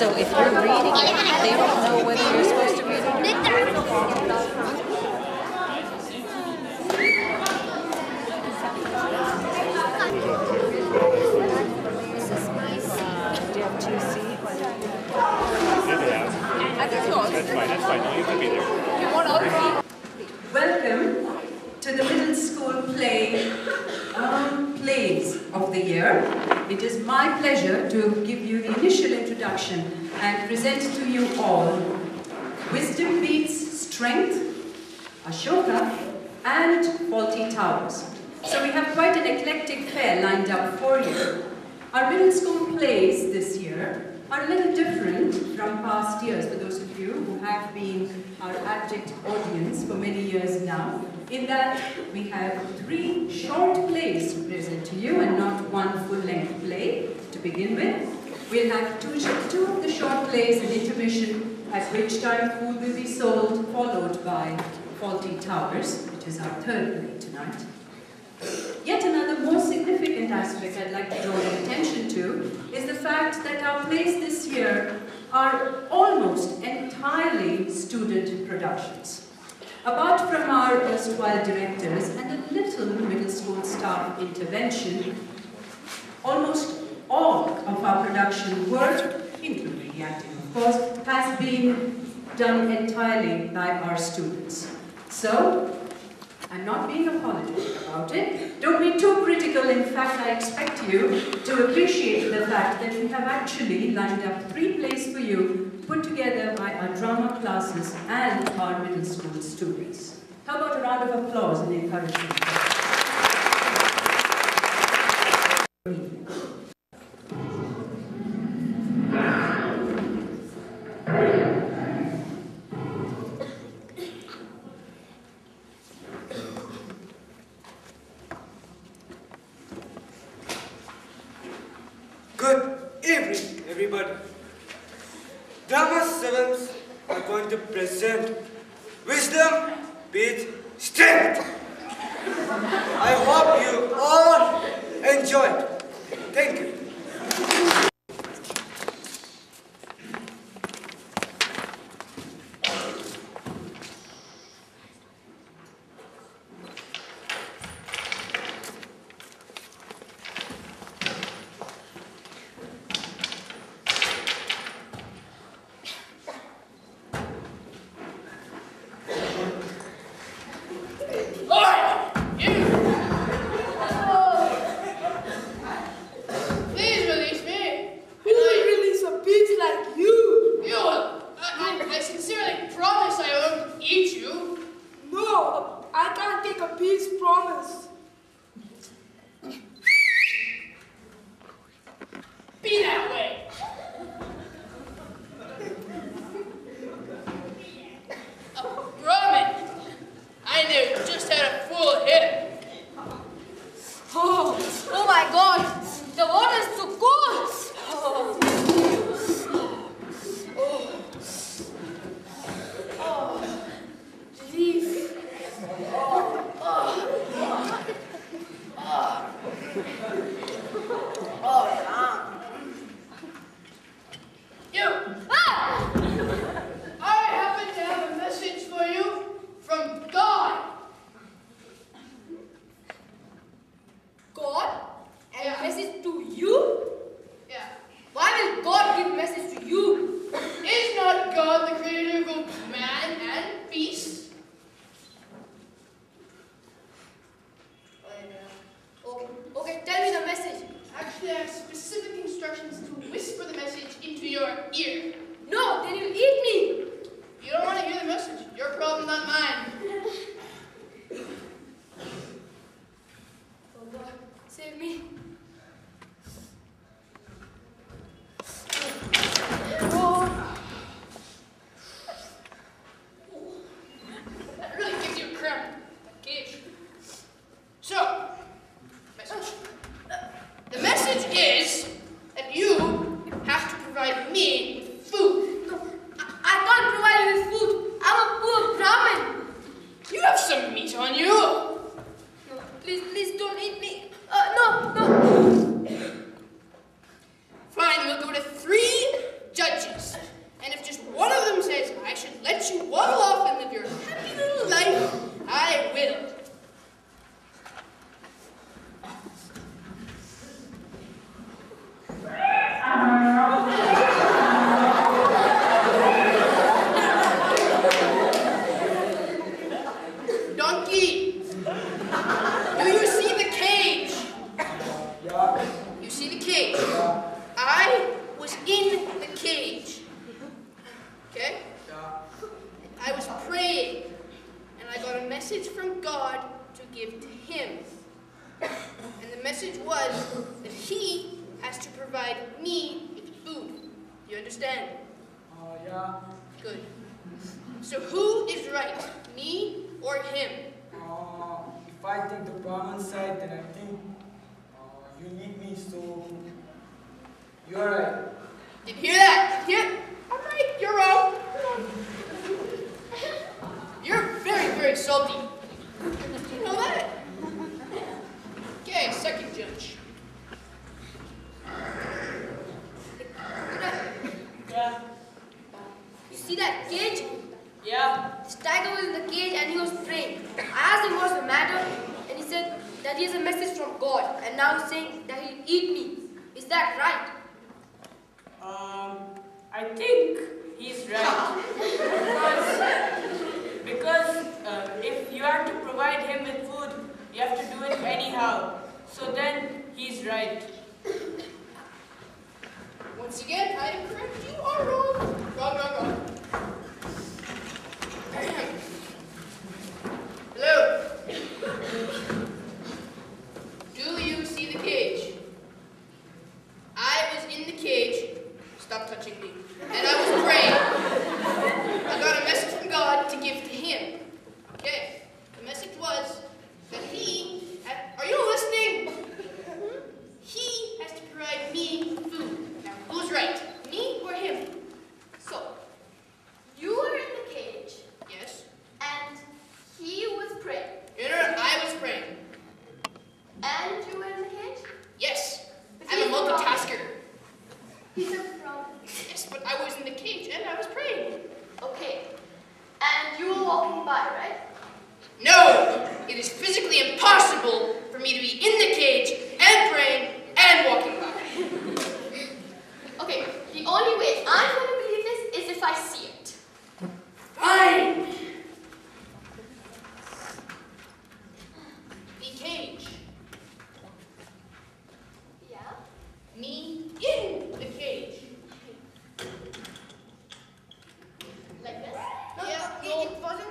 So if you're reading it, they don't know whether you're supposed to read it or not. Do you have 2 seats? That's fine. No, you can be there. Welcome to the middle school plays of the year. It is my pleasure to give you the initial introduction and present to you all Wisdom Beats Strength, Ashoka, and Faulty Towers. So we have quite an eclectic fair lined up for you. Our middle school plays this year are a little different from past years, for those of you who have been our abject audience for many years now, in that we have 3 short plays to present to you and not 1 full-length play to begin with. We'll have two of the short plays and intermission, at which time food will be sold, followed by Faulty Towers, which is our 3rd play tonight. Yet another more significant aspect I'd like to draw your attention to is the fact that our plays this year are almost entirely student productions. Apart from our erstwhile directors and a little middle school staff intervention, almost all of our production work, including the acting of course, has been done entirely by our students. So, I'm not being apologetic about it. Don't be too critical. In fact, I expect you to appreciate the fact that we have actually lined up 3 plays for you, put together by our drama classes and our middle school students. How about a round of applause and encouragement? Good evening, everybody. Drama 7s are going to present Wisdom Beats Strength. I hope you all enjoy it. Thank you. let you waddle off and live your happy little life, I will. Donkey, do you see the cage? Yeah. You see the cage? I was in the cage. Okay? Yeah. I was praying, and I got a message from God to give to him. And the message was that he has to provide me with food. You understand? Yeah. Good. So who is right, me or him? If I take the Brahman side, then I think you need me, so you're right. Did you hear that? Yeah. All right, you're wrong. You're very, very salty. Do you know that? Okay, second judge. Yeah. You see that cage? Yeah. This tiger was in the cage and he was praying. I asked him what's the matter, and he said that he has a message from God, and now he's saying that he'll eat me. Is that right? I think he's right. Because if you have to provide him with food, you have to do it anyhow. So then he's right. Once again, I am correct. You are wrong. Wrong, wrong, wrong. Hello. Do you see the cage? I was in the cage. Stop touching me. And I was praying. I got a message from God to give to him. Okay. The message was that are you listening? He has to provide me food. Now, who's right? Me or him? So, you were in the cage Yes. and he was praying. No, I was praying. And you were in the cage? Yes. But I'm a he's wrong. multitasker. He's a problem. Yes, but I was in the cage and I was praying. Okay. And you were walking by, right? No! It is physically impossible for me to be in the cage and praying and walking by. Okay, the only way I'm going to believe this is if I see it. Fine. The cage. Yeah? Me in the cage. Like this? Yeah, It wasn't.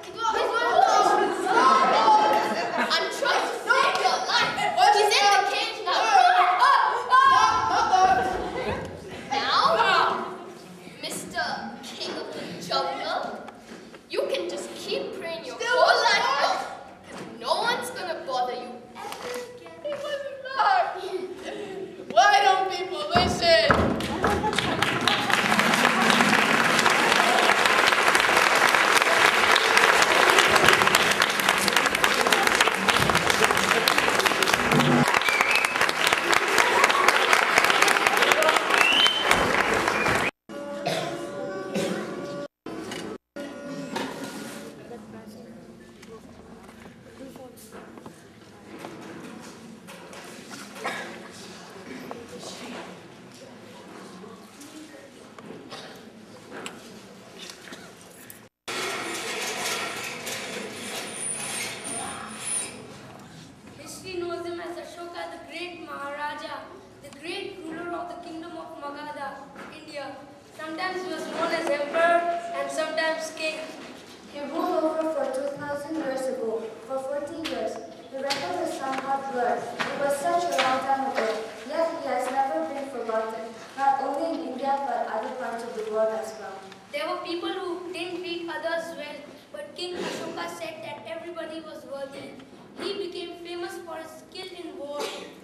I'm trying to save your life. He's in the cage now. Now, Mr. King of the Jungle, you can just keep praying your whole life out. No one's gonna bother you ever again. It wasn't that. Why don't people listen? History knows him as Ashoka, the great Maharaja, the great ruler of the kingdom of Magadha, India. Sometimes he was known as emperor and sometimes king. He ruled over for 2,000 years ago, for 40 years. The record is somewhat blurred. It was such a long time ago, yet he has never been forgotten, not only in India but other parts of the world as well. There were people who didn't treat others well, but King Ashoka said that everybody was worthy. He became famous for his skill in war,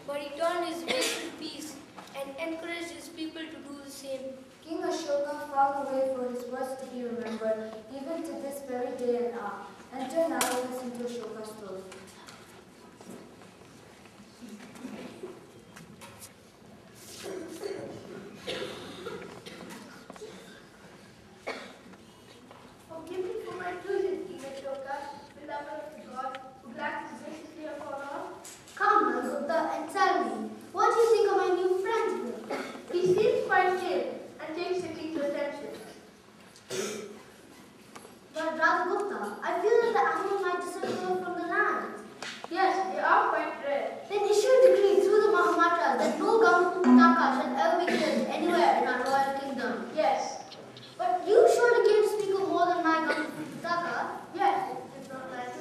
but he turned his ways to peace and encouraged his people to do the same. King Ashoka found a way for his words to be remembered, even to this very day and hour. Enter now and listen to Ashoka's story. Forgive me, Brother Gupta, I feel that the animal might disappear from the land. Yes, they are quite rare. Then issue a decree through the Mahamatras that no Ganga shall ever be killed anywhere in our royal kingdom. Yes. But you surely came to speak of more than my Ganga. Yes, it's not like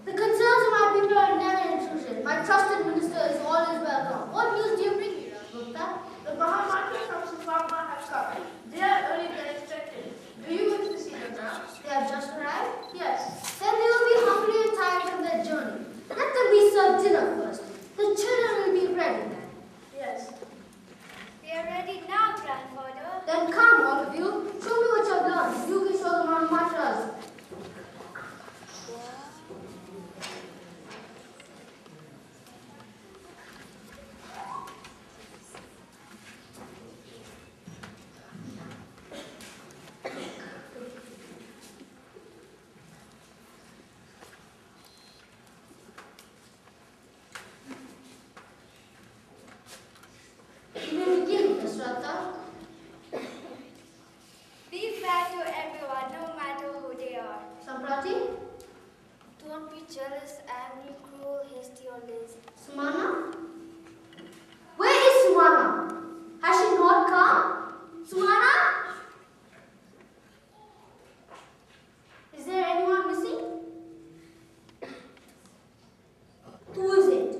The concerns of my people are never intrusion. My trusted minister is always welcome. What news do you bring me, Gupta? the Mahamatras from Sufarma have come. They are earlier than expected. Do you wish to see them now? They have just arrived? Yes. Then they will be hungry and tired from their journey. Let them be served dinner first. The children will be ready then. Yes. They are ready now, grandfather. Then come, all of you. Show me what you have learned. You can show the Mahamatras. Be fair to everyone, no matter who they are. Samprati? Don't be jealous, angry, cruel, hasty, or lazy. Sumana? Where is Sumana? Has she not come? Sumana? Is there anyone missing? Who is it?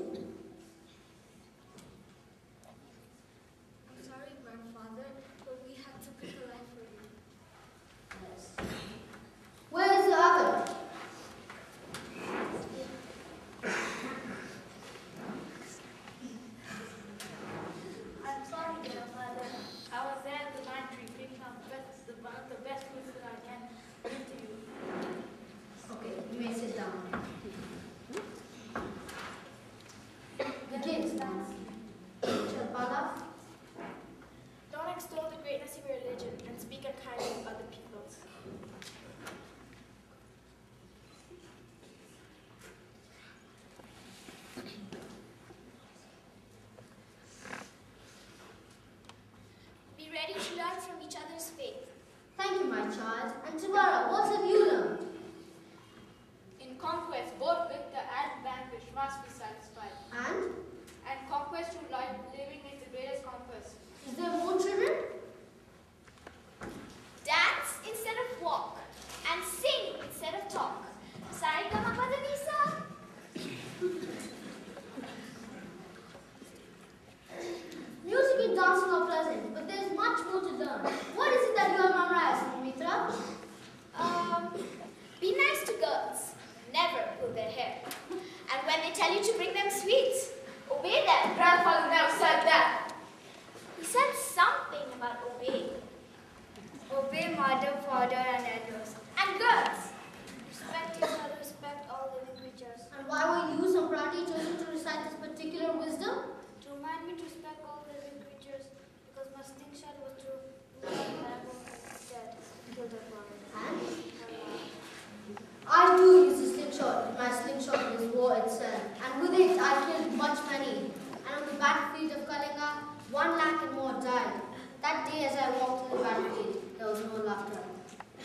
I'm sorry, grandfather, but we had to pick a line for you. Yes. Where is the other? I'm sorry, grandfather. I was there at the pine tree picking up one of the best foods that I can give to you. Okay, you may sit down. Begin, Chalpala. Don't extol the greatness of your religion and speak unkindly of other people's. Be ready to learn from each other's faith. Thank you, my child. And Tabara, what have you learned? In conquest, both victor and vanquished must be satisfied. And? And conquest through life, living is the greatest conquest. Is there more children? Dance instead of walk, and sing instead of talk. Sarigamapadanisa. Music and dancing are pleasant, but there's much more to learn. What is it that you have memorized, Mitra? Be nice to girls. Never pull their hair. And when they tell you to bring them sweets, obey them. Grandfather never said that. He said something about obeying. Obey mother, father, and elders. And girls. Respect each other, respect all living creatures. And why were you, Samprati, chosen to recite this particular wisdom? To remind me to respect all living creatures, because my slingshot was true. Instead, killed her father. And? I too used a slingshot. My slingshot was war itself. And with it, I killed much many. And on the battlefield of Kalinga, 1 lakh and more died. That day as I walked to the battlefield, there was no laughter.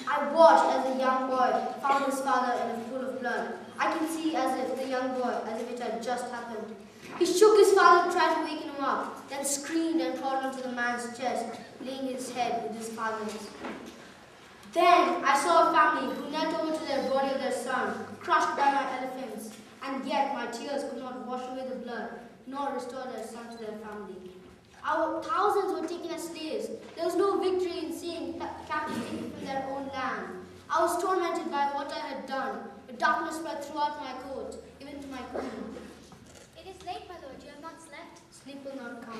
I watched as a young boy found his father in a pool of blood. I can see as if the young boy, as if it had just happened. He shook his father and tried to waken him up, then screamed and crawled onto the man's chest, laying his head with his father's. Then I saw a family who knelt over to their body of their son, crushed by my elephants, and yet my tears could not wash away the blood, nor restore their son to their family. Our thousands were taken as slaves. There was no victory in seeing captives taken from their own land. I was tormented by what I had done. The darkness spread throughout my court, even to my queen. It is late, my lord. You have not slept. Sleep will not come.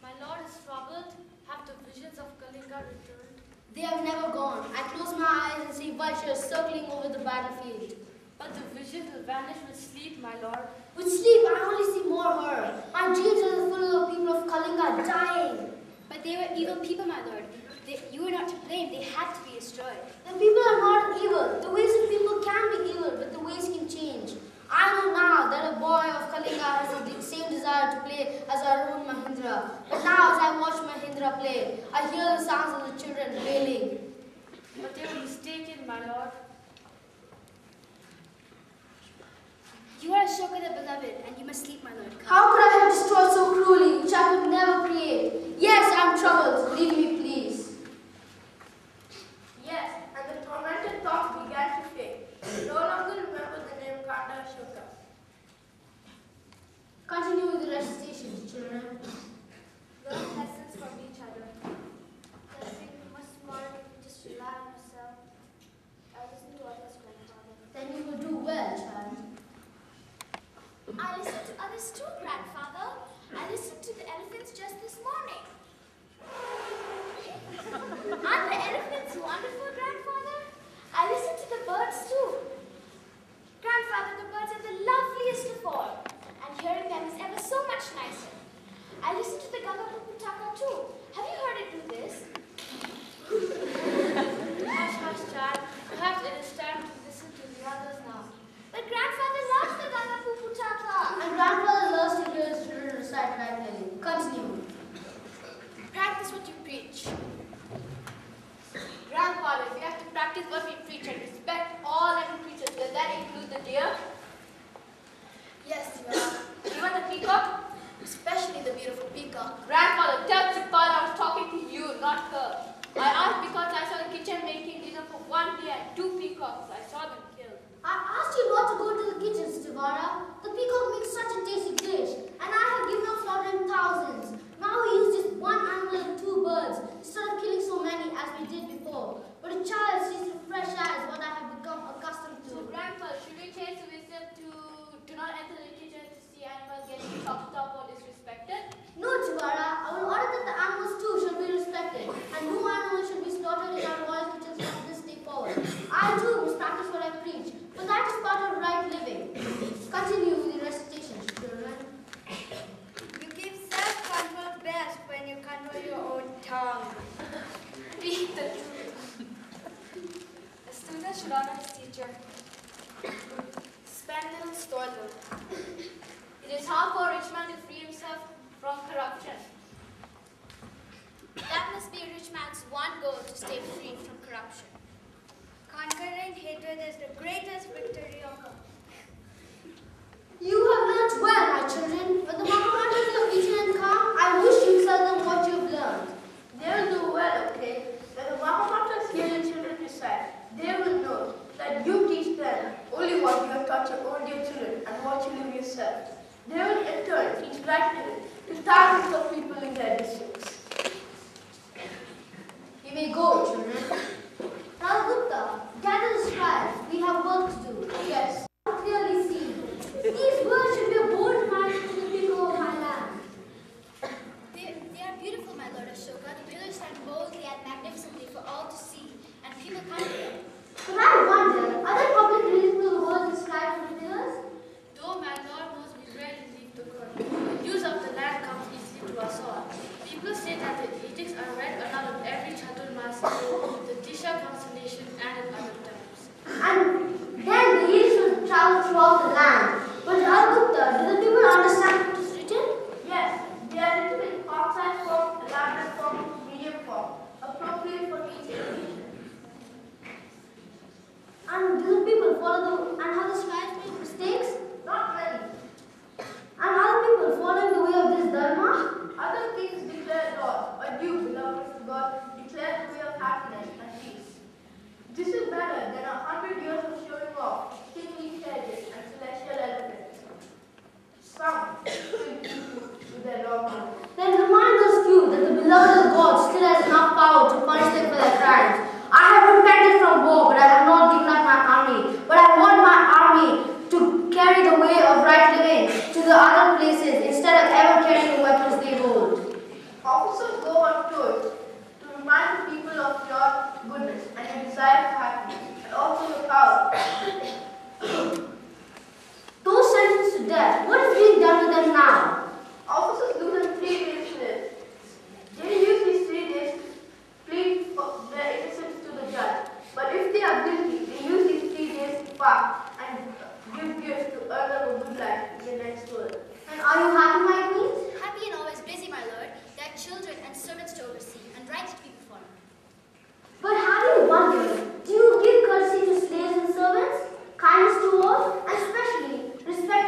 My lord is troubled. Have the visions of Kalinga returned? They have never gone. I close my eyes and see vultures circling over the battlefield. But the vision will vanish with sleep, my lord. With sleep, I only see more horror. My dreams are full of people of Kalinga dying. But they were evil people, my lord. You were not to blame. They had to be destroyed. The people are not evil. The ways of people can be evil, but the ways can change. I know now that a boy of Kalinga has the same desire to play as our own Mahindra. But now as I watch Mahindra play, I hear the sounds of the children wailing. But they were mistaken, my lord. You are Ashoka the Beloved, and you must sleep, my lord. Come. How could I have destroyed so cruelly, which I could never create? Yes, I am troubled. Leave me, please. Yes, and the tormented thoughts began to fade. No longer remember the name Kanda Ashoka. Continue with the recitations, children. Learn lessons from each other. I think we must smart if we just rely on ourselves. I listen to others, grandfather. Then you will do well, child. I listen to others too, grandfather. I listened to the elephants just this morning. Aren't the elephants wonderful, grandfather? I listen to the birds too. Grandfather, the birds are the loveliest of all, and hearing them is ever so much nicer. I listen to the Gagapuputaka too. Have you heard it do this? Hush, hush, child. Perhaps it is time to listen to the others now. But grandfather loves the Gagapuputaka. And grandfather loves to hear his children recite regularly. Continue. Practice what you preach. Grandfather, we have to practice what we preach and respect all living creatures. Does that include the deer? Yes, you are. Even the peacock? Especially the beautiful peacock. Grandfather, tell Chipala I was talking to you, not her. I asked because I saw the kitchen making dinner for 1 deer and 2 peacocks. I saw them killed. I asked you not to go to the kitchen, Stivara. The peacock makes such a tasty dish, and I have given up slaughtering thousands. Now we use just one animal and 2 birds, instead of killing so many as we did before. But a child sees the fresh air is what I have become accustomed to. So, Grandfather, should we change the wisdom to do not enter the kitchen to see animals getting chopped up or disrespected? No, Chivara, I will order that the animals too should be respected, and no animal should be slaughtered in our royal kitchens from this day forward. I too must practice what I preach, for that is part of right living. Continue with the recitation, children. You keep self-control best when you control your own tongue. Speak the truth. A student should honor his teacher. Spend little, store little. It is hard for a rich man to free himself from corruption. That must be a rich man's one goal, to stay free from corruption. Conquering hatred is the greatest victory of all. You have learnt well, my children. When the Mahamandas have eaten and come, I wish you tell them what you have learned. They will do well, okay? When the Mahamatas hear your children recite, they will know that you teach them only what you have taught your own dear children and what you live yourself. They will in turn teach right living to thousands of people in their districts. You may go, children. Rajgupta, gather the scribes. We have work to do. Yes. Clearly seen. These words should be a bold reminder to the people of my land. They are beautiful, my lord Ashoka. The pillars stand boldly and magnificently for all to see, and people come to them. But I wonder, are there public readings of the words inscribed on the pillars? Though my lord knows we rarely leave the court, the news of the land comes easily to us all. People say that the edicts are read aloud on every Chaturmas, the Disha constellation, and at other times. And then the years will travel throughout the land. But Rajgupta, do the people understand what is written? Yes, they are written in concise form, elaborate form, medium form, appropriate for each occasion. And do the people follow and how the scribes make mistakes? Not many. And are the people following the way of this dharma? Other kings declare laws, but you, beloved of God, declare the way of happiness and peace. This is better than 100 years of showing off kingly carriages and celestial elephants. Some will to their wrongdoing. Then remind those few that the beloved of God still has enough power to punish them for their crimes. I have repented from war, but I have not given up my army. But I want my army to carry the way of right living to the other places instead of ever carrying the weapons they hold. Officers go on tours to remind the people of your goodness and your desire for happiness, and also your power. Those sentenced to death, what is being done with them now? Officers lose them 3 days to live. They use these 3 days to plead for their innocence to the judge. But if they are guilty, they use these 3 days to fast and give gifts to earn them a good life in the next world. And are you happy, my queen? Happy and always busy, my lord. They are children and servants to oversee, and right to be before them. But have you wondered, do you give courtesy to slaves and servants, kindness to all, and especially respect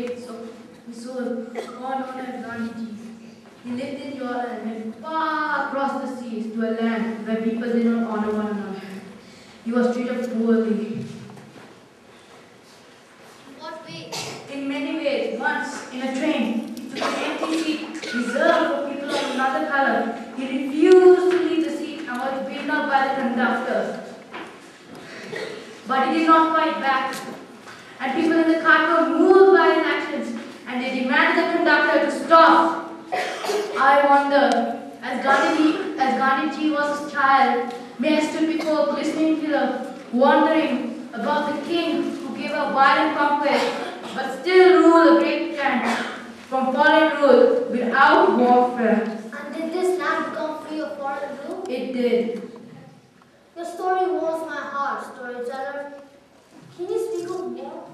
great soul called known as Gandhiji. He lived in Europe and went far across the seas to a land where people did not honor one another. He was treated poorly. What way? In many ways. Once, in a train, he took an empty seat reserved for people of another color. He refused to leave the seat and was beaten up by the conductor. But he did not fight back. And people in the cart were moved by his actions, and they demanded the conductor to stop. I wonder, as Gandhiji was a child, may I stood before a glistening pillar, wondering about the king who gave a violent conquest, but still ruled a great land from foreign rule without warfare. And did this land become free of foreign rule? It did. Your story warms my heart, storyteller. Can you speak of more?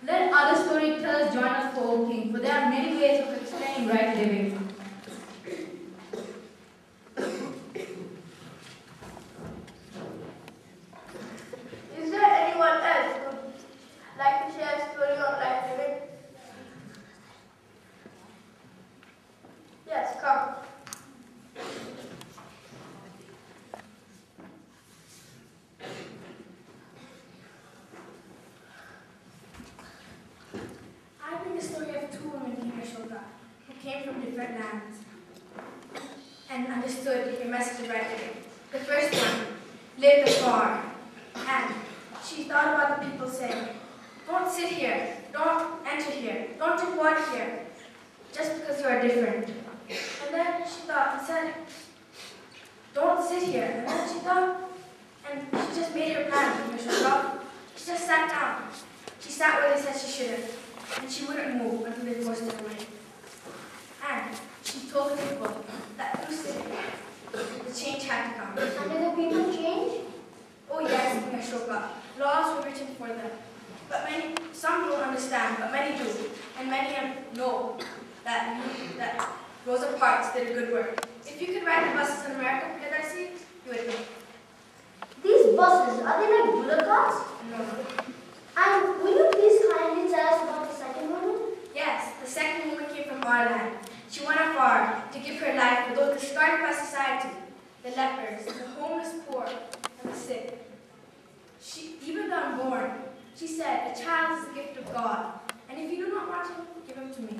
Let other storytellers join us for O King, for there are many ways of explaining right living. Is there anyone else who would like to share a story on right living? Yes, come. I bring the story of two women named Ashoka who came from different lands and understood the message of right living. The first one lived afar, and she thought about the people saying, "Don't sit here, don't enter here, don't drink water here, just because you are different." And then she thought and said, "Don't sit here." And then she thought, and she just made her plan. She just sat down. She sat where they said she shouldn't. And she wouldn't move until they forced her away. And she told the people that through sitting, the change had to come. And did the people change? Oh yes, in Ashoka, laws were written for them. But some don't understand, but many do. And many know that Rosa Parks did a good work. If you could ride the buses in America, Pradasi, you would know. These buses, are they like bullock carts? No. And will you please kindly tell us about the second woman? Yes, the second woman came from our land. She went afar to give her life for those discarded by society, the lepers, the homeless poor, and the sick. Even the unborn, she said, "A child is a gift of God, and if you do not want him, give him to me."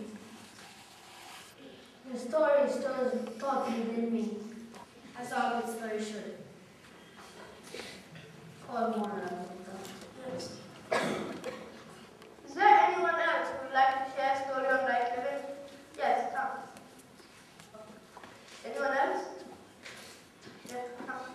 The story stirs thought within me. As all good stories should. Or more Yes. Is there anyone else who would like to share a story on right living? Yes, come. Anyone else? Yes, come.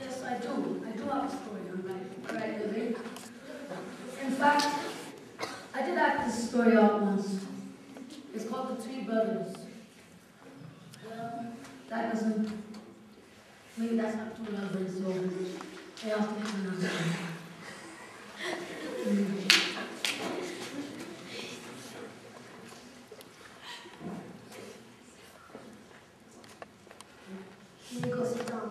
Yes, I do. I do have a story on right living. In fact, I did act this story out once. It's called The Three Brothers. Well, that doesn't, maybe that's not too relevant, so I have to pick another one. Can you go sit down?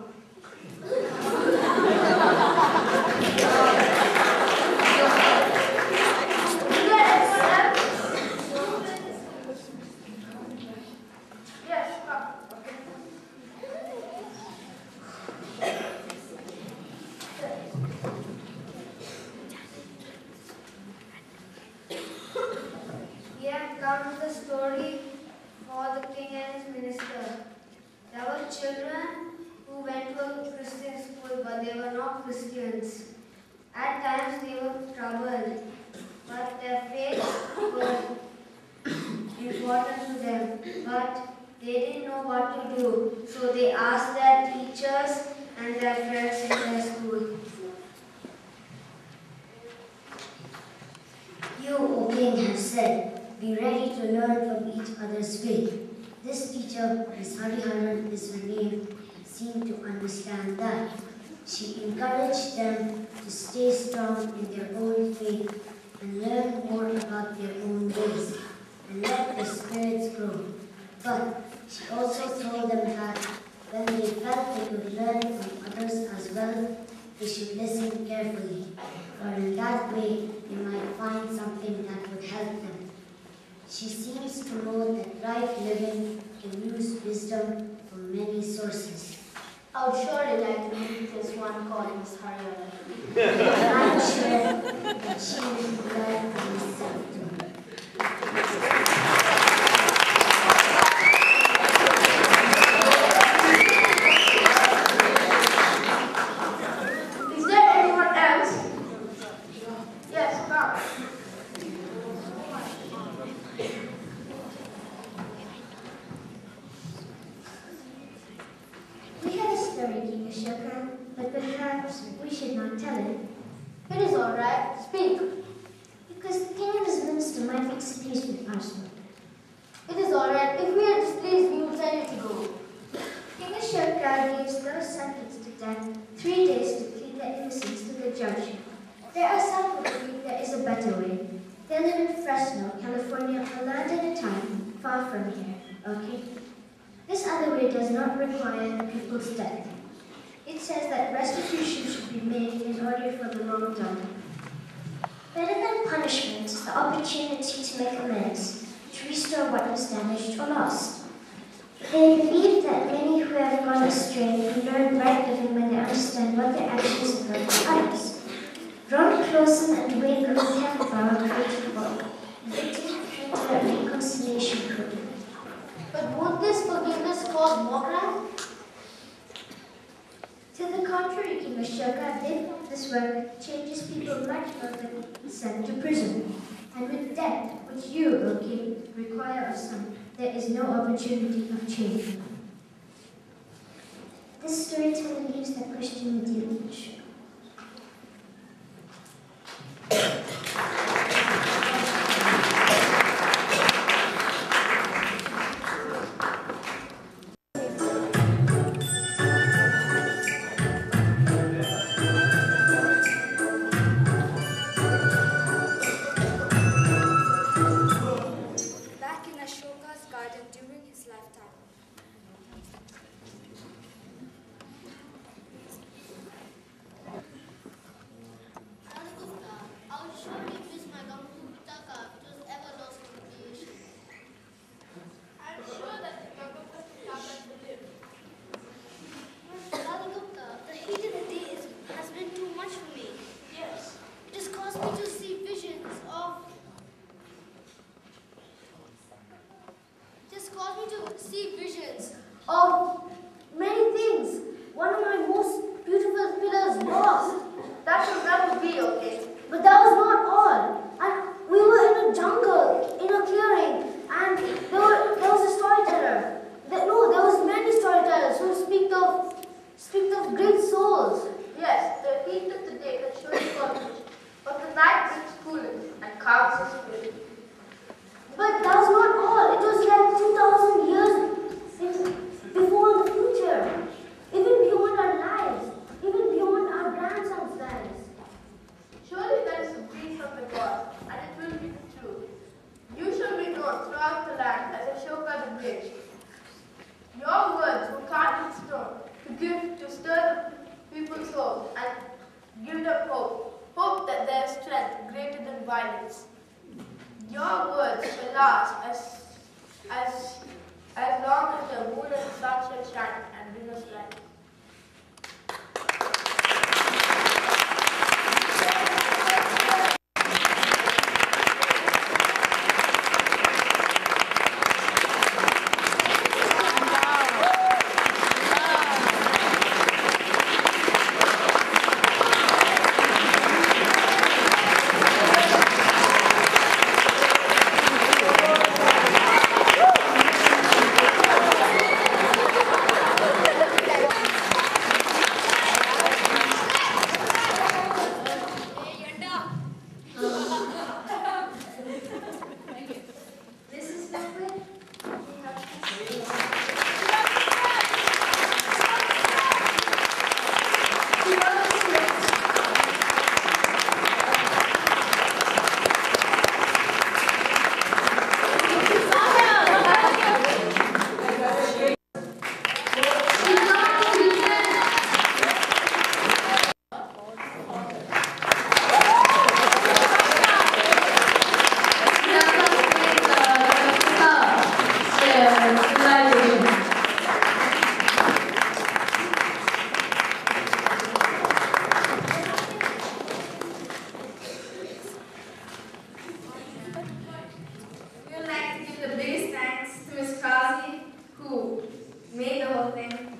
Yes, come. Here comes the story for the king and his minister. There were children who went to a Christian school, but they were not Christians. At times they were troubled, but their faith was important to them. But they didn't know what to do, so they asked their teachers and their friends in their school. You, O king, have said, be ready to learn from each other's faith. This teacher, Miss Hariharan is her name, seemed to understand that. She encouraged them to stay strong in their own faith and learn more about their own ways and let their spirits grow. But she also told them that when they felt they could learn from others as well, they should listen carefully, for in that way they might find something that would help them. She seems to know that right living can use wisdom from many sources. I would surely like to meet this one called Miss Harriet. I'm sure that she will be glad for herself too. Is there anyone else? Yes, ma'am. We have a story, King Ashoka, but perhaps we should not tell it. It is all right. Speak. Because the king and his minister might be displeased with our story. It is all right. If we are displeased, we will tell you to go. King Ashoka gives those sentenced to death 3 days to plead their innocence to the judge. There are some who believe there is a better way. They live in Fresno, California, a land and a time far from here, okay? This other way does not require people's death. It says that restitution should be made in order for the wrong done. Better than punishment is the opportunity to make amends, to restore what was damaged or lost. They believe that many who have gone astray can learn right living when they understand what their actions have done to others. Ron Clausen and Wayne Heffenbauer created what victims came to that reconciliation code. But won't this forgiveness cause more crime? To the contrary, King Ashoka, they felt this work changes people much more than sent to prison. And with death, which you, O King, require of some, there is no opportunity of change. This storytelling leaves that question with you each. Back in Ashoka's garden during his lifetime. I would surely miss my Gampu Pitaka, which was ever lost in creation. I'm sure that the Ganga Pitaka will live. Radhagupta, the heat of the day has been too much for me. Yes. It has caused me to see visions of... Of many things. One of my most beautiful pillars lost. That should never be, okay? But that was not all. And we were in a jungle, in a clearing, and there was a storyteller. There was many storytellers who speak of great souls. Yes, the heat of the day can show you courage, but the night brings coolness and calms the spirit. But that was not all. It was like 2,000 years before the future, even beyond our lives, even beyond our grandsons' lives. Surely that is a breeze from the gods, and it will be true. You shall be known throughout the land as Ashoka the Great. Your words were carved in stone to stir the people's souls and give them hope that there is strength greater than violence. Your words will last as long as the moon and the sun shall shine and bring us light. who made the whole thing happen.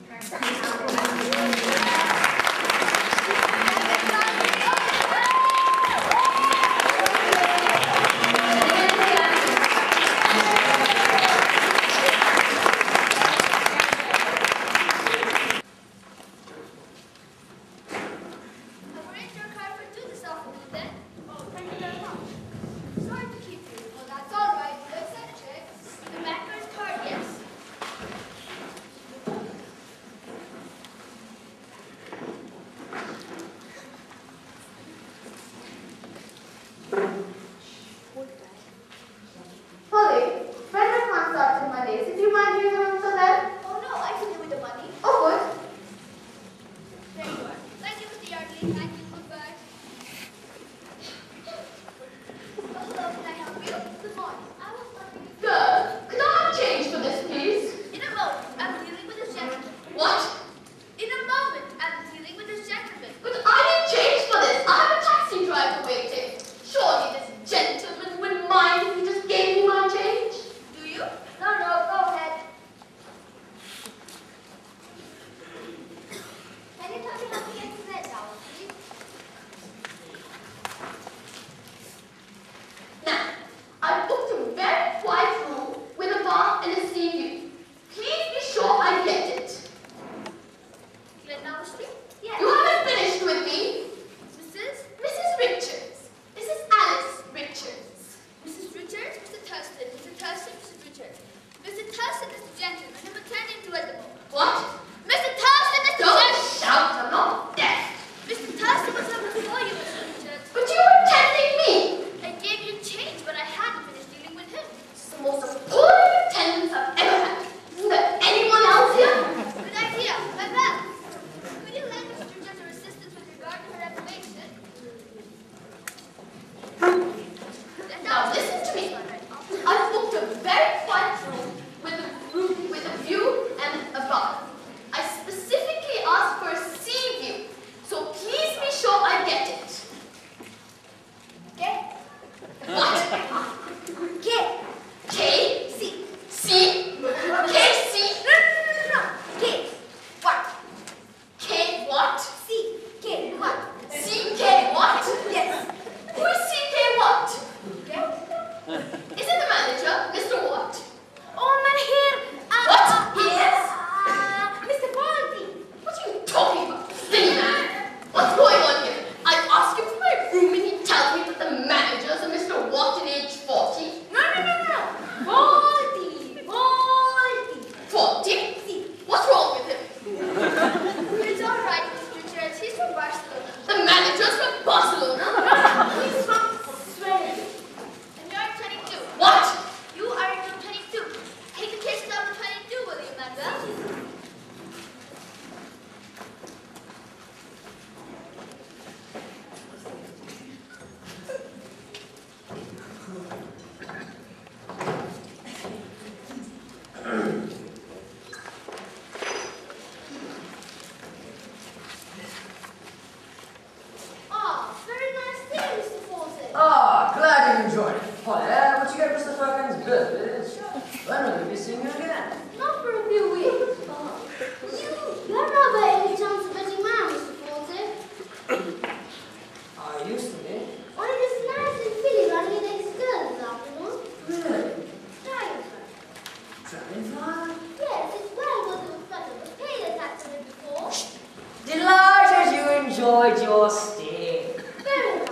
Enjoyed your stay. Very much.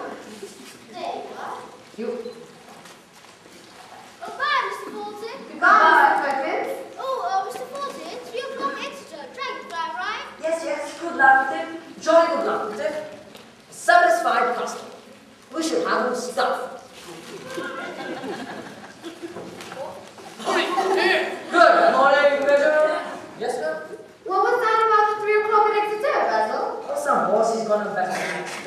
There you are. You. Goodbye, Mr. Fulton. Goodbye, Mr. Perkins. Oh, Mr. Fulton, 3 o'clock extra. Dragonfly, right? Yes, good luck with it. Jolly good luck with it. A satisfied customer. We should have him stuffed. Good morning, Major. Yes, sir? What was that about the 3 o'clock at Exeter, Basil? Oh, some horse he's gone and better.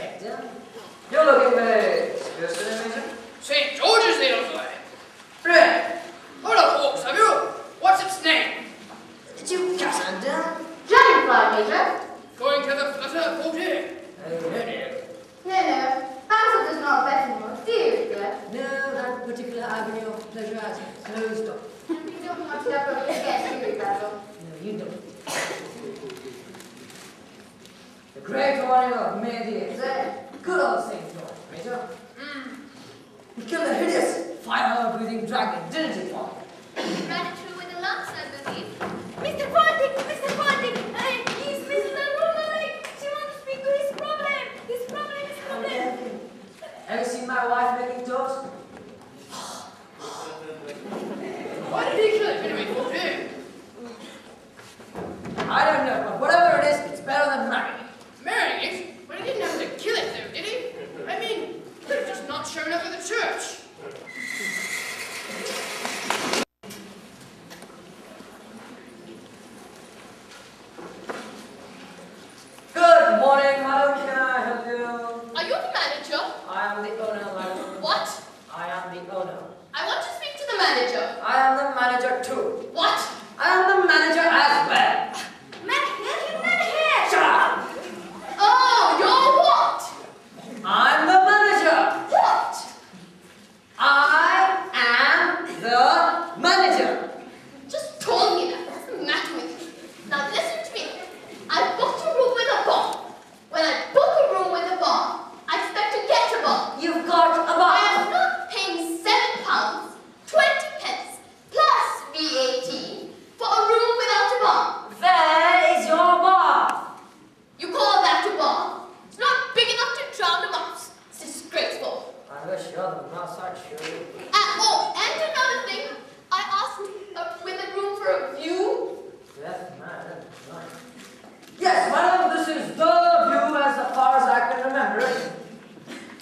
kingdom. The great warrior of May the 8th, good old St. George, Major. He killed a hideous fire-breathing dragon, didn't he, Father? Ran it through with a lance, I believe. Mr. Ponting! Mr. Ponting! He's Mrs. Aruna. She wants to speak to his problem. His problem. Have you seen my wife making toast? Why did he kill it anyway for him? I don't know, but whatever it is, it's better than marrying. Marrying it? But he didn't have to kill it though, did he? I mean, he could have just not shown up at the church. Good morning, madam. Can I help you? Are you the manager? I am the owner, madam. What? I am the owner. I want to speak to the manager. I am the manager too. What? I am the manager as well. Shut up! Oh, you're what? I'm the manager. What? I am the manager. Just told me that. What's the matter with you? Now listen to me. I booked a room with a bar. When I book a room with a bar, I expect to get a bar. You've got a I bar. am not paying £7, 20 pence plus VAT for a room without a bar. Where is your bar? You call that a bar? It's not big enough to drown a mouse. It's disgraceful. I wish you're the mouse, I'd show you. Oh, and another thing. I asked with a room for a view. Yes, madam. Yes, madam, this is the view as far as I can remember it.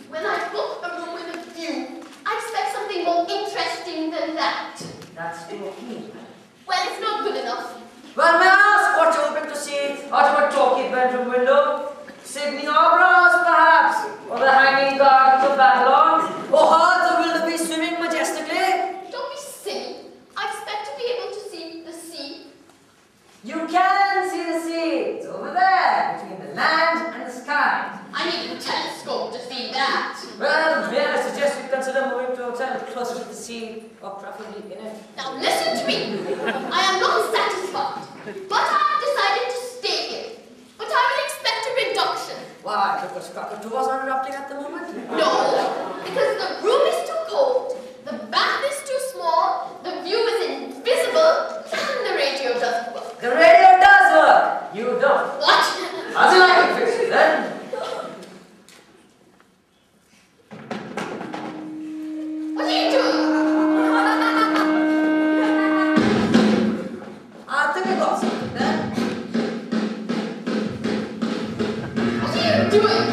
When I book a room with a view, I expect something more interesting than that. That's your key. Well, it's not good enough. Well, may I ask what you're hoping to see out of a talky bedroom window? Sydney Operas, perhaps? Or the Hanging Gardens of Babylon? Or herds of wildebeest swimming majestically? Don't be silly. I expect to be able to see the sea. You can see the sea. It's over there, between the land and the sky. I need a telescope to see that. Well, may I suggest you consider moving to a hotel closer to the sea, or preferably in it. Now listen to me. I am not satisfied, but I have decided to stay here. But I will expect a reduction. Why, because cockatoos are erupting at the moment? No, because the room is too cold, the bath is too small, the view is invisible, and the radio doesn't work. The radio does work. You don't. What? As in I can fix it then. What are you doing? I think I got something then. What are you doing?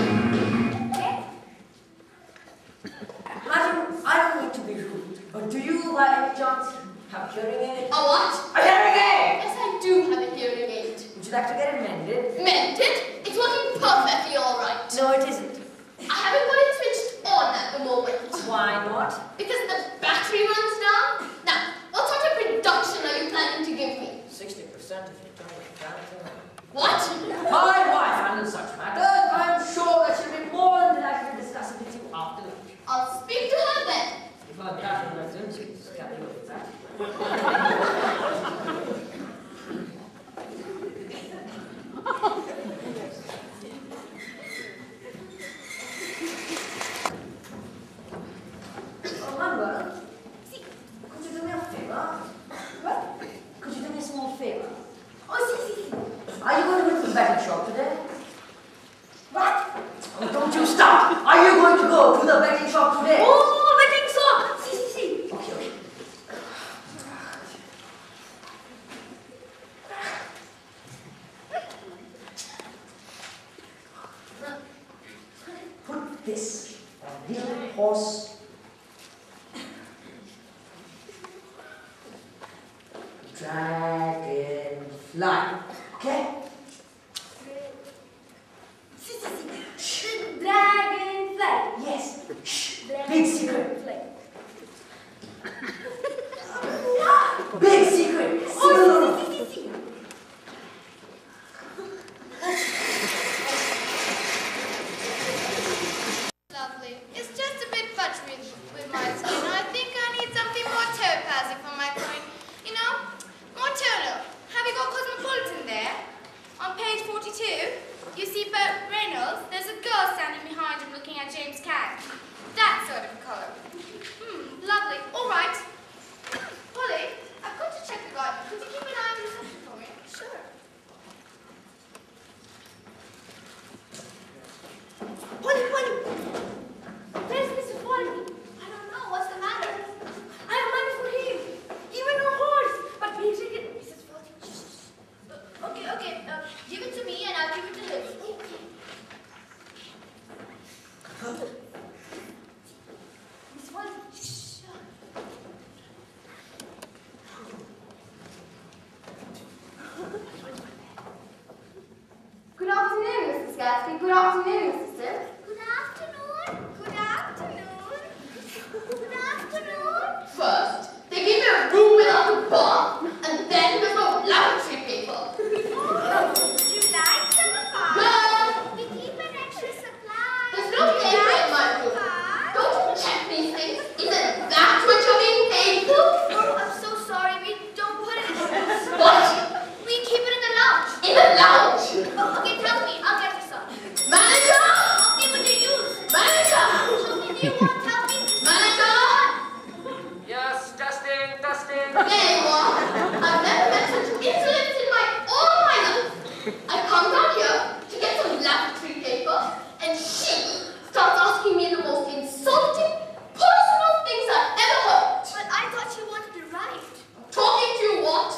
Madam, I don't mean to be rude, but do you by any chance have hearing aid? A what? A hearing aid! Yes, I do have a hearing aid. Would you like to get it mended? Mended? It's working perfectly all right. No, it isn't. I haven't got it switched on at the moment. Why not? Because the battery runs down. Now, what sort of reduction are you planning to give me? 60% if you turn it down. What? My wife handles such matters. I am sure that she'll be more than delighted to discuss it with you after lunch. I'll speak to her then. If her battery runs in, she'll stab you with that. Oh, Manuel, could you do me a favor? What? Could you do me a small favor? Oh, Are you going to go to the betting shop today? What? Oh, don't you stop! Are you going to go to the betting shop today? Oh, betting shop! See. Okay. Put this on little horse. Dragonfly. Okay? Dragonfly. Yes. Shh. Big secret. Big secret. Oh, see. Lovely. It's just a bit buttery with my skin. I think I need something more topazy for my coin. You know, more toner. Have you got cosmopolitan? Good afternoon, sister. Good afternoon. Good afternoon. Good afternoon. First, they give me a room without a bath, and then there's no lavatory paper. Would you like some of ours? No! We keep an extra supply. There's no paper in my room. Don't you check these things? Isn't that what you're being paid for? Oh, I'm so sorry. We don't put it in the room. What? We keep it in the lounge. In the lounge? Oh, okay, tell me. I'll get you some. Manager! Tell me what you use. Manager! How many do you want? Tell me. Manager! Yes, testing. There you are. I've never met such insolence in all my life. I come down here to get some lavatory paper, and she starts asking me the most insulting, personal things I've ever heard. But I thought you wanted to write. Talking to you what?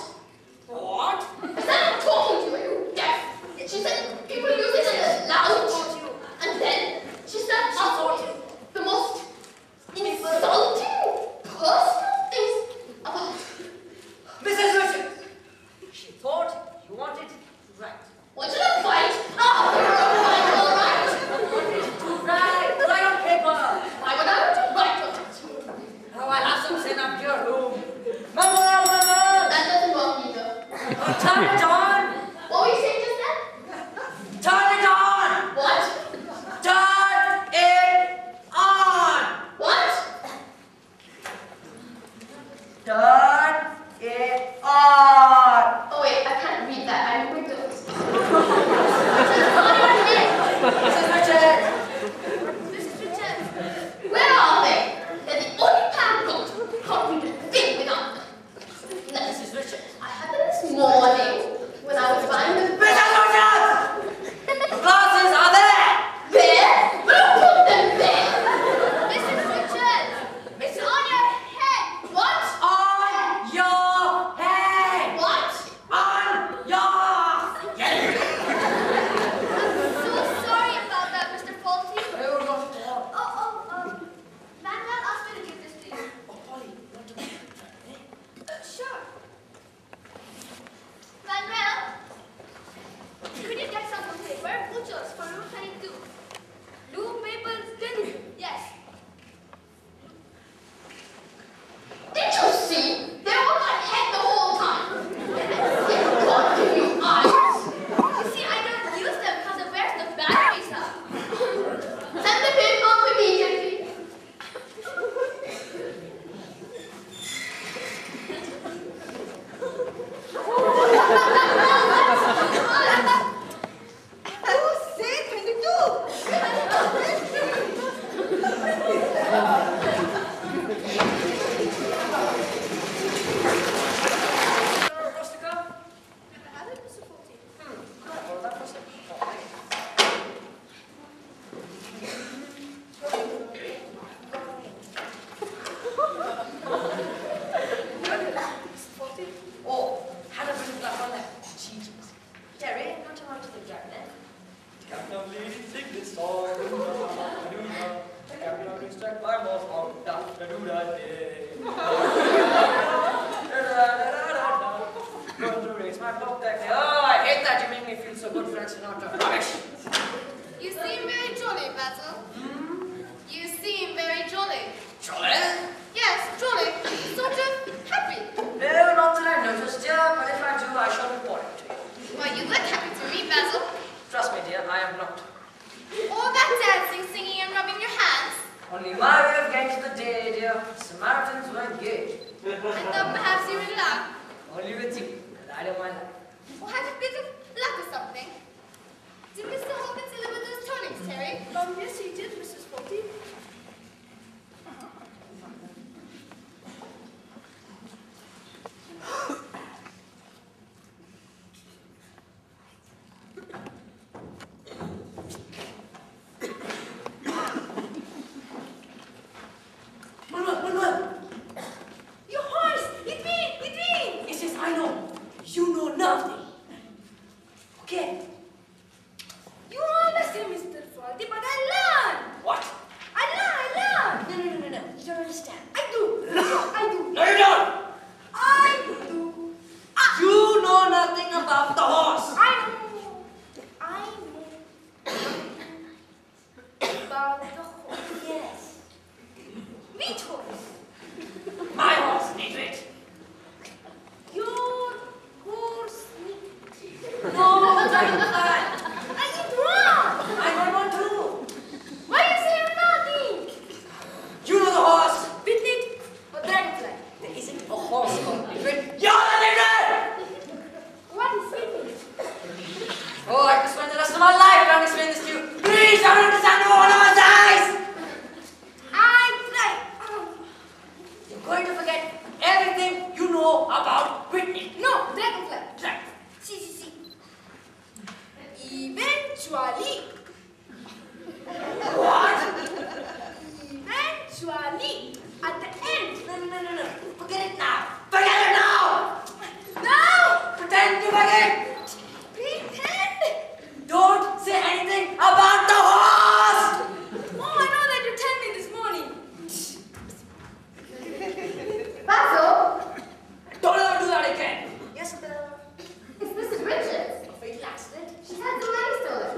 What? I said I'm talking to you. Are you deaf? She said people use it in the lounge. And then she starts asking me the most insulting, personal things about Mrs. Richard! She thought you wanted to write. what should I fight? Oh, you're a fight, all right. To write on paper. Why would I want to write on it? Oh, I'll have some sent up to your room. Mama! That doesn't work either. Turn it on! What were you saying just then? Turn it on! What? Turn it on! What? Turn it on! Oh wait, I can't read that. I'm Windows. Mrs. Richard! Mrs. Richard. Where are they? They're the only pair I've got. Can't read a thing without them. Mrs. Richard! I had them this morning when I was buying the Mrs. Richard! The glasses are there! There? But who put them there? Mrs. Richard. It's on your head. What? On your head! What? On your head! I'm so sorry about that, Mr. Faulty. Oh, not at all. Manuel asked me to give this to you. Oh, Polly, you want to make it? Sure. Manuel, could you get some blue paper? Muchos for room 22. Blue paper still? Yes. Did you see? They were on my head the whole time. They've got to you eyes. You see, I don't use them because it wears the batteries up. Send the paper up immediately. Who said 22? Rustica? Never had it, Mr. Faulty. Well, that was it. Oh, had a bit of luck on that. Jesus. Jerry, not too much to the garden. Captain Lady, sing this song. Captain Lady, struck by most of the Going to raise my block deck. Oh, I hate that. You make me feel so good, Frank Sinatra. Rubbish. You seem very jolly, Basil. You seem very jolly. Jolly? Yes, jolly. Sort of happy. No, not that I've noticed, dear, but if I do, I shall report it to you. Well, you look happy to me, Basil. Trust me, dear, I am not. All that dancing, singing, and rubbing your hands. Only my way of getting to the day, dear. Samaritans were engaged. I thought perhaps you were in luck. Only with you, the light of my life. Or had a bit of luck or something. Did Mr. Hawkins deliver those tonics, Terry? Yes, he did, Mrs. Faulty. Manuel! Your horse! It's me! Yes, yes, I know. You know nothing. Okay. You always say Mr. Faulty, but I learn! What? I learn! No. You don't understand. I do! I do! No, you don't! I do! You know nothing about the horse. I know! my life trying to explain this to you. Please, I don't understand one of my eyes. I try. You're going to forget everything you know about Whitney. No, dragonfly. See. Eventually. What? Eventually. At the end. No. Forget it now. Forget it now. No! Pretend to forget. Pretend. Don't say anything about the horse. Oh, I know that you told me this morning. Basil, Don't ever do that again. Yes, it's Mrs. Richards. a fatal accident. She's had some money stolen.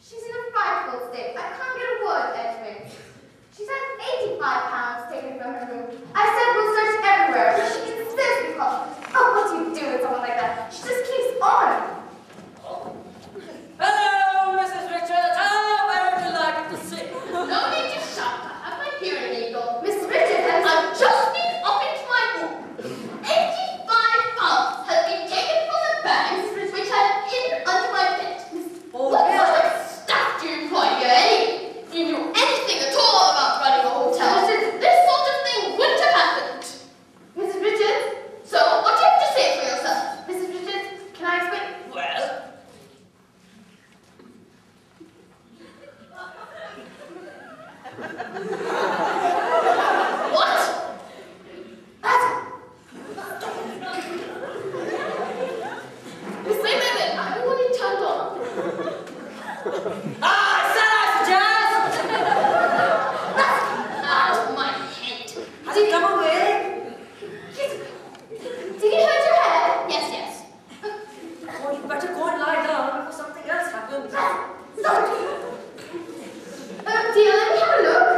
She's in a frightful state. I can't get a word edgewise. She's had £85 taken from her room. I said we'll search everywhere, but she insists we call. Oh, what do you do with someone like that? She just keeps on. Hello, Mrs. Richards. How very delighted to see you. No need to shout. I have my hearing aid on. Mrs. Richards, I've just been up into my room. £85 has been taken from the bags which I have hidden under my bed. Oh, What yeah. sort of stuff do you employ here, anyway? Do you know anything at all about running a hotel? This sort of thing wouldn't have happened. Mrs. Richards, So, what do you have to say for yourself? Mrs. Richards, can I explain? Well, What? Wait. I'm already turned on. Jazz! Out of my head. Has he come away? Did he hurt your head? Yes. Oh, you better go and lie down before something else happens. Dear, let me have a look.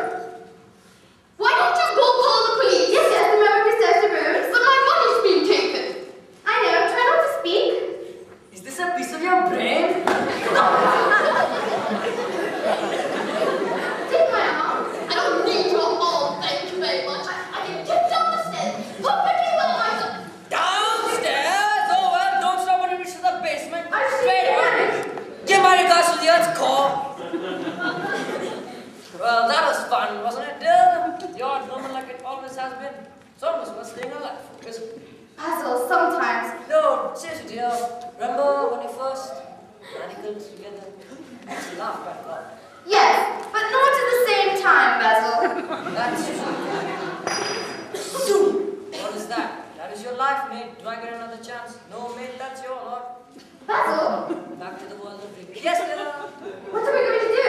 Why don't you go call the police? Yes, remember we searched the rooms? But my money's been taken. I know, try not to speak. Is this a piece of your brain? Take my arm. I don't need your arm, thank you very much. I can get down the stairs perfectly well myself. Downstairs? Oh, well, don't stop when you reach the basement. I'm Straight on. Give my regards to the Earth's core. Well, that was fun, wasn't it, dear? The odd woman like it always has been. It's almost worth staying alive for, isn't it? Basil, sometimes. No, seriously, dear. Remember when you first manacled together? You laughed quite a lot. Yes, but not at the same time, Basil. That's true. Zoom! What is that? That is your life, mate. Do I get another chance? No, mate, that's your lot. Basil, Back to the world of dreams. Yes, dear. what are we going to do?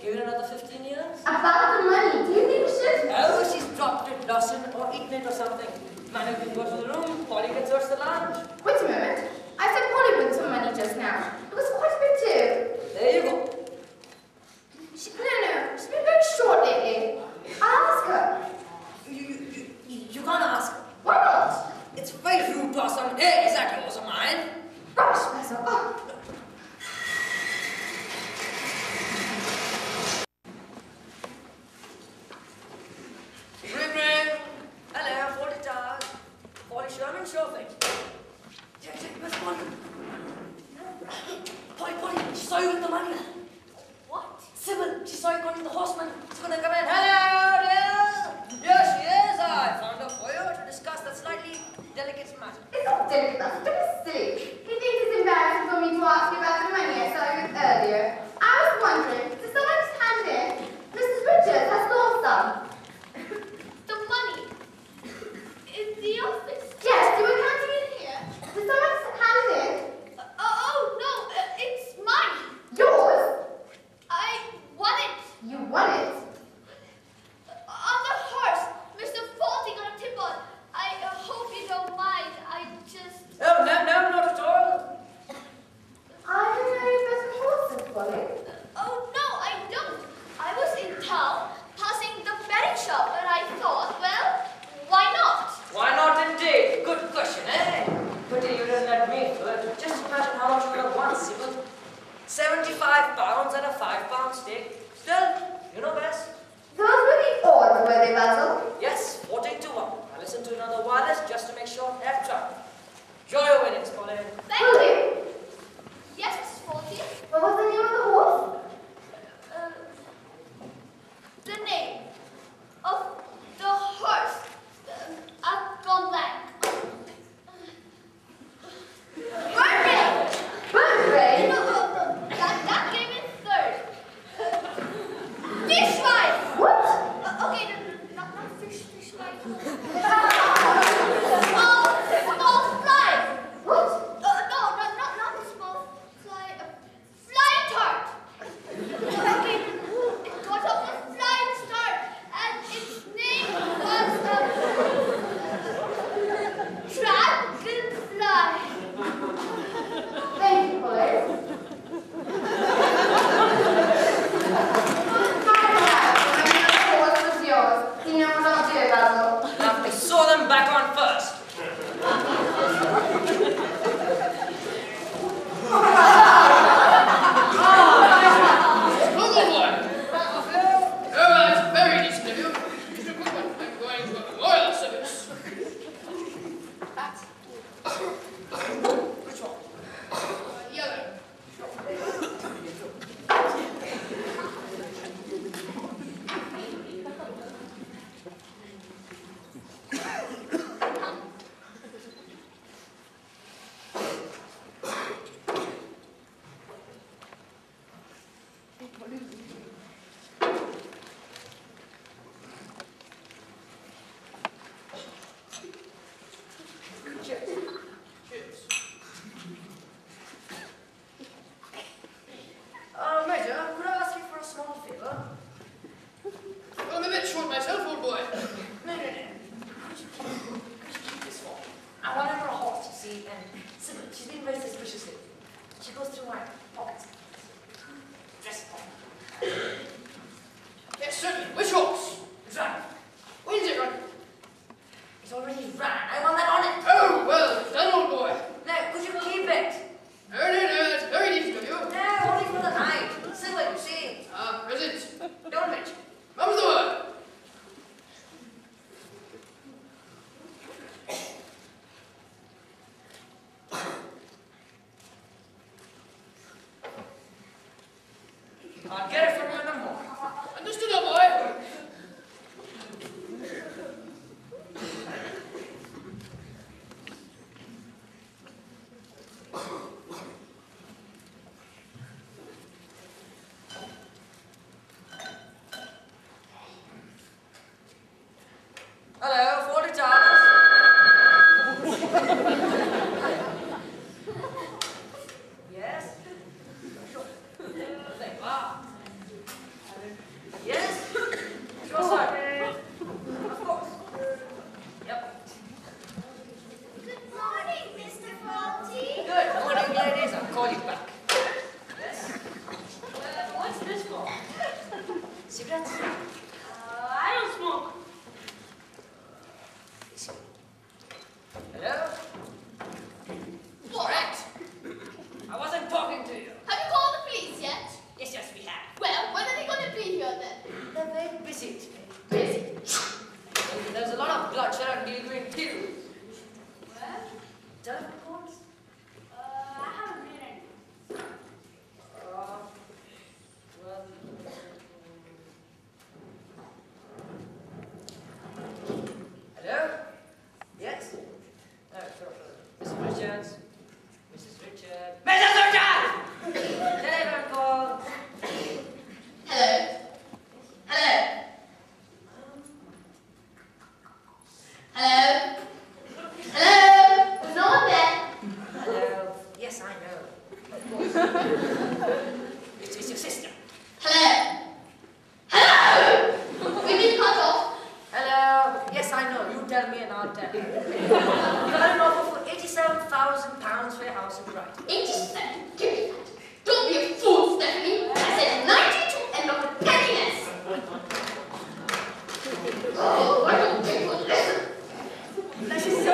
Give it another 15 years? About the money, do you think we should? Oh, she's dropped it, lost it, or eaten it or something. Mannequin goes to the room, Polly gets search the lounge. Wait a moment. I said Polly won some money just now. It was quite a bit too. There you go. No. She's been very short lately. I'll ask her. You can't ask her. Why not? It's very rude to ask someone, hey, is that yours or mine? Rubbish, Basil. Oh. Ring. Hello, 40 towers. 40 Sherman, sure thing. Check, where's Polly? Polly, she saw you with the money. What? Sybil, she saw you going to the horseman. She's gonna come in. Hello, dear. Here she is. I found her for you to discuss that slightly delicate matter. It's not delicate, that's very silly. He thinks it's embarrassing for me to ask you about the money I saw you with earlier. I was wondering, did someone just hand it in? Mrs. Richards has lost some. The money. In the office. Yes, you were counting it Here. Did someone just hand it in? No, it's mine. Yours? I won it. You won it? On the horse. Mr. Faulty got a tip on. I hope you don't mind. I just... Oh, no, not at all. I don't know if there's horses, Polly. Oh, no, I don't. I was in town, passing the betting shop, and I thought, well, why not? Why not indeed? Good question, eh? Pity you didn't let me do it. Just imagine how much you would have won, Sybil. £75 at a £5 stake. Still, you know best. Those were the odds, were they, Basil? Yes, 14 to 1. I listened to another wireless just to make sure that's right. Enjoy your winnings, Polly. Thank you. Yes, Mrs. Faulty? What was the name of the horse? The name of the horse. I've gone blank. Birthday! Birthday? No, that came in third. Fish wife! What? Okay, not fish wife. Small fly. What? No, not a small fly. Flying tart. Okay, it got off a flying start, and its name was Dragonfly. Thank you, Polly. What was yours? You know what I'll do, Basil. Now, I saw them back on first. Local boy! Oh, that's very decent of you. Just a quick one. I'm going to a memorial service. Which one? The other. Major, could I ask you for a small favor? Well, I'm a bit short myself, old boy. No. Could you keep this for me? I want her a horse, you see, and Sybil, she's been very suspiciously. She goes through my pockets. Dress it. Yes, certainly. Which horse? It's right. When is it running? It's already ran. I want that on it. Oh, well done, old boy. Now, could you keep it? No, that's very decent of you. No, only for the night. Sybil, you see. Ah, present. Don't mention. Mum's the word. I'll get it from you in the morning. Understood, old boy. Hello, 40 times. Yes? Sure. There you are. Yes? Sure, sir. Of course. Yep. Good morning, Mr. Faulty. Good morning, ladies. I'll call you back. Yes? What's this for? Cigarettes? I don't smoke. Hello? All right. I wasn't talking to you. Have you called the police yet? Yes, we have. Well, when are they going to be here then? They're very busy today. Busy. There's a lot of bloodshed and delivering too. Well, Telephone calls? I haven't made any. Well... Hello? Yes? No, sure. Mrs. Richards? Mrs. Richards? Mrs. Richards! Telephone call. Hello. Hello. Hello. Hello. There's no one there. Hello? Yes, I know. Of course. It's your sister. Hello. Hello. We've been cut off. Hello? Yes, I know. You tell me and I'll tell you. You got an offer for £87,000 for your house in Brighton. 87. Give me that. Don't be a fool, Stephanie. I said 92 and not a penny less. Oh, I don't think you would listen. Let's just see.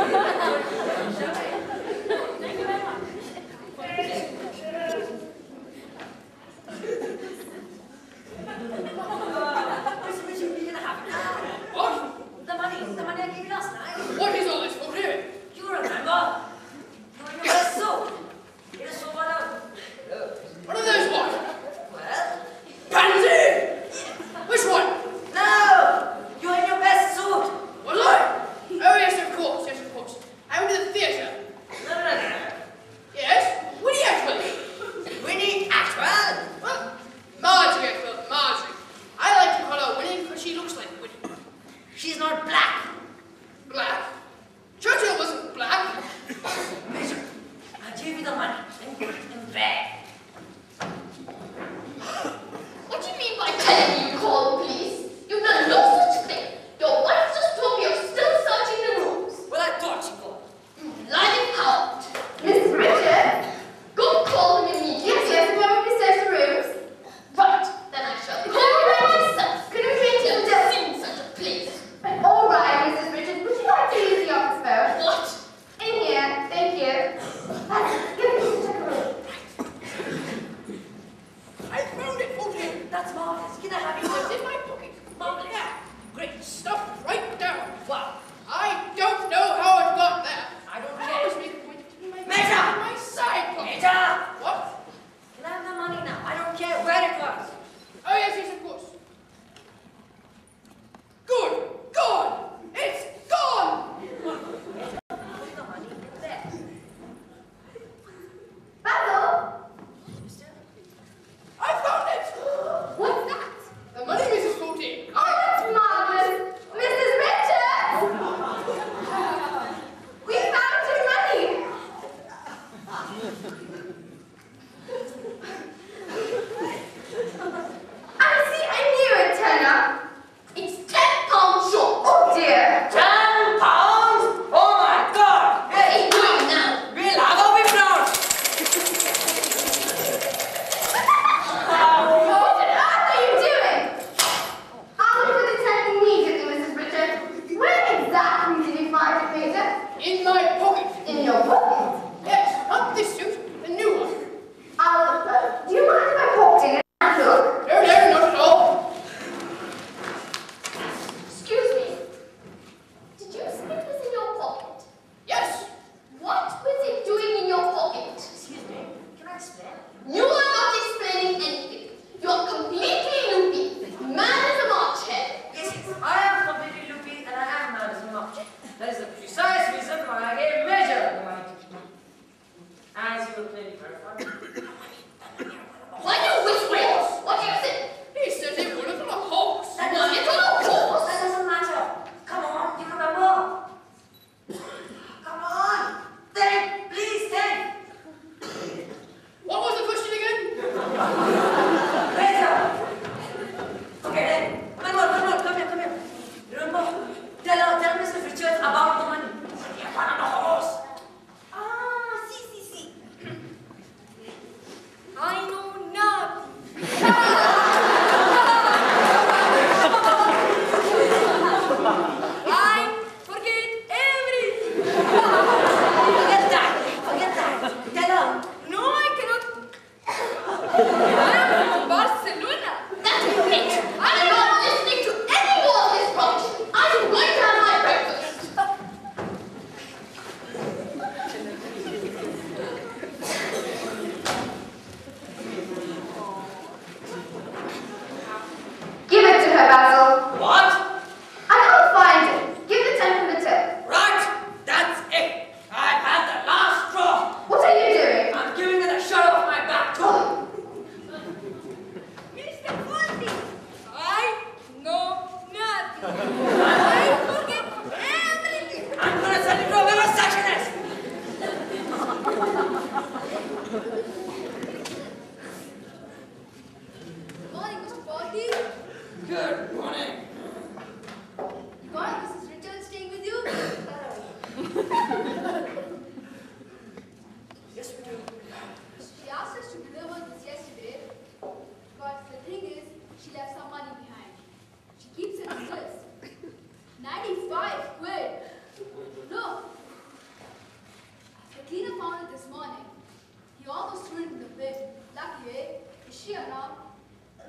she or not?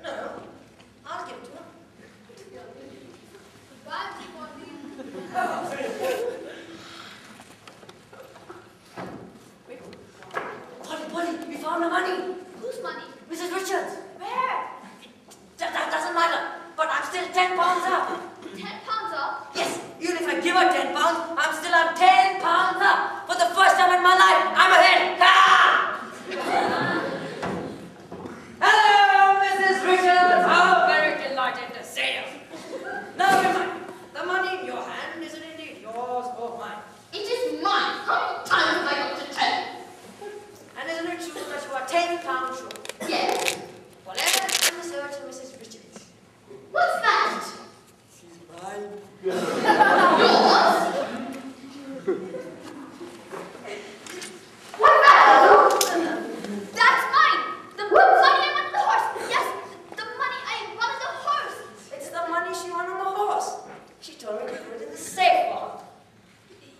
No, I'll give it to her. Goodbye, Bonnie. Polly, we found the money. Whose money? Mrs. Richards. Where? That doesn't matter, but I'm still 10 pounds up. 10 pounds up? Yes, even if I give her 10 pounds, I'm still up 10 pounds up. For the first time in my life, I'm ahead. Ah! Hello, Mrs. Richards. How very delighted to see you. Now, the money in your hand, is it indeed yours or mine? It is mine. How many times have I got to tell you? And isn't it true that you are 10 pounds short? Yes. Well, let's research Mrs. Richards. What's that? She's mine. Yours? What's that? That's mine. The money I won on the horse. Yes, the money I won on the horse. It's the money she won on the horse. She told me to put it in the safe vault.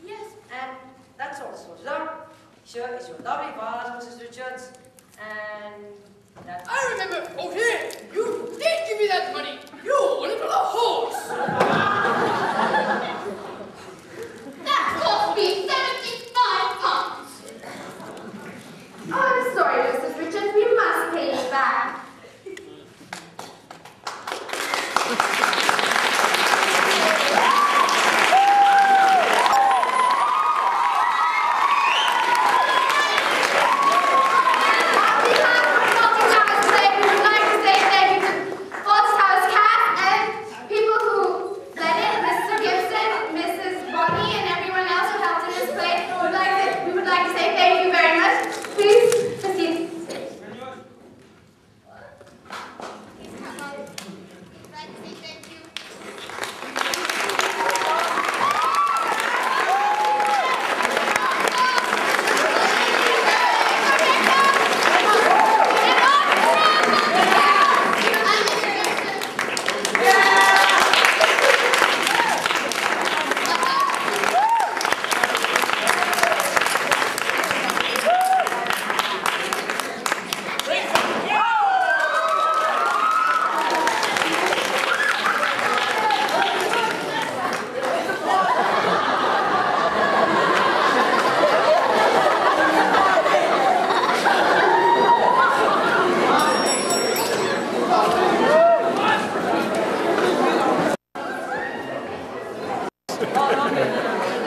Yes. And that's all sorted out. Here is your lovely vase, Mrs. Richards. And that's... I remember. Oh, here. You did give me that money. You won it on a horse. That cost me 75 pounds. Oh, I'm sorry, Mrs. Richards. We must pay you back.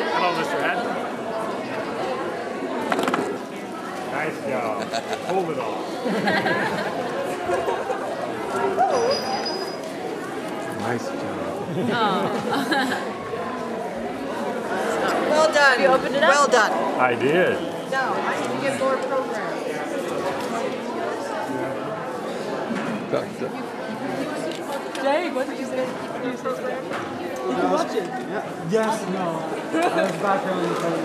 Hello, Mr. Adams. Nice job. Hold it off. Nice job. Well done. You opened it up? Well done. I did. No, I need to get more programs. Jay, what did you say? Did you say something? Did you watch it? Yes, no. I was back on the phone.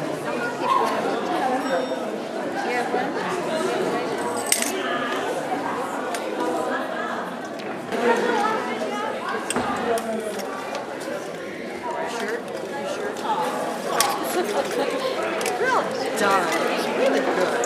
Well done. Really good.